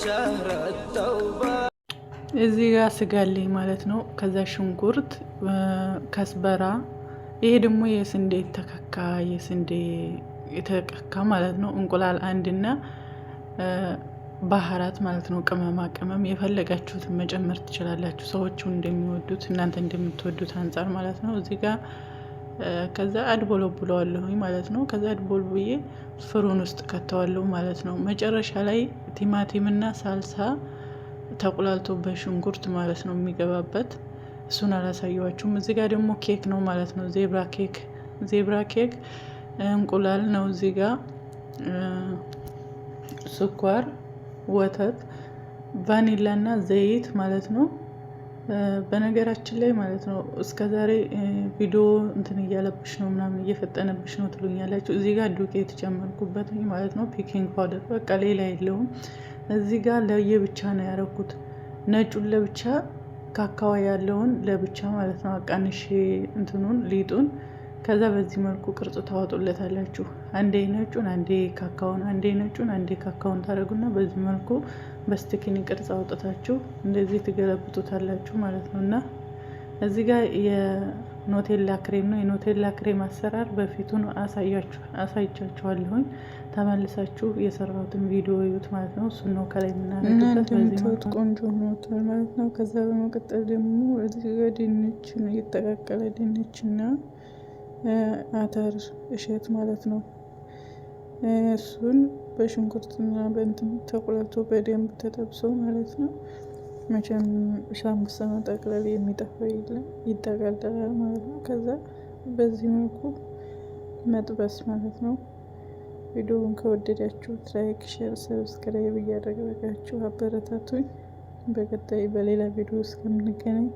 شهر التوبة እዚህ ጋር ስጋ አለኝ ማለት ነው። ከዛ ሽንኩርት፣ ከስበራ፣ ይሄ ደግሞ የስንዴ ተከካ የስንዴ የተቀካ ማለት ነው። እንቁላል አንድና ባህራት ማለት ነው። ቅመማ ቅመም የፈለጋችሁትን መጨመር ትችላላችሁ፣ ሰዎቹ እንደሚወዱት እናንተ እንደምትወዱት አንጻር ማለት ነው። እዚህ ጋር ከዛ አድቦለቡለዋለሁኝ ማለት ነው። ከዛ አድቦልቡዬ ፍሩን ውስጥ ከተዋለሁ ማለት ነው። መጨረሻ ላይ ቲማቲምና ሳልሳ ተቁላልቶ በሽንኩርት ማለት ነው የሚገባበት። እሱን አላሳየዋችሁም። እዚህ ጋር ደግሞ ኬክ ነው ማለት ነው። ዜብራ ኬክ እንቁላል ነው። እዚህ ጋር ስኳር፣ ወተት፣ ቫኒላ እና ዘይት ማለት ነው። በነገራችን ላይ ማለት ነው እስከዛሬ ቪዲዮ እንትን እያለብሽ ነው ምናምን እየፈጠነብሽ ነው ትሉኛላችሁ። እዚህ ጋር ዱቄት ጨመርኩበት ማለት ነው። ፒኪንግ ፓውደር በቃ ሌላ የለውም። እዚህ ጋር ለየብቻ ነው ያደረኩት። ነጩን ለብቻ ካካዋ ያለውን ለብቻ ማለት ነው። አቃንሽ እንትኑን ሊጡን ከዛ በዚህ መልኩ ቅርጽ ታወጡለታላችሁ። አንዴ ነጩን አንዴ ካካውን፣ አንዴ ነጩን አንዴ ካካውን ታደርጉና በዚህ መልኩ በስቲኪኒ ቅርጽ አውጥታችሁ እንደዚህ ትገለብጡታላችሁ ማለት ነው። እና እዚህ ጋር የኖቴላ ክሬም ነው። የኖቴላ ክሬም አሰራር በፊቱን አሳይቻችኋለሁኝ። ተመልሳችሁ የሰራሁትን ቪዲዮ እዩት ማለት ነው። እሱን ነው ከላይ የምናደርግበት። በዚህ መልኩ ቆንጆ ሆኖታል ማለት ነው። ከዛ በመቀጠል ደግሞ እዚህ ጋር ድንች ነው የተቀቀለ ድንችና አተር እሸት ማለት ነው። እሱን በሽንኩርትና በእንትን ተቁላልቶ በደንብ ተጠብሶ ማለት ነው። መቼም ሳምቡሳ መጠቅለል የሚጠፋው የለም፣ ይጠቀለላል ማለት ነው። ከዛ በዚህ መልኩ መጥበስ ማለት ነው። ቪዲዮውን ከወደዳችሁት ላይክ፣ ሼር፣ ሰብስክራይብ እያደረጋችሁ አበረታቱኝ። በቀጣይ በሌላ ቪዲዮ እስከምንገናኝ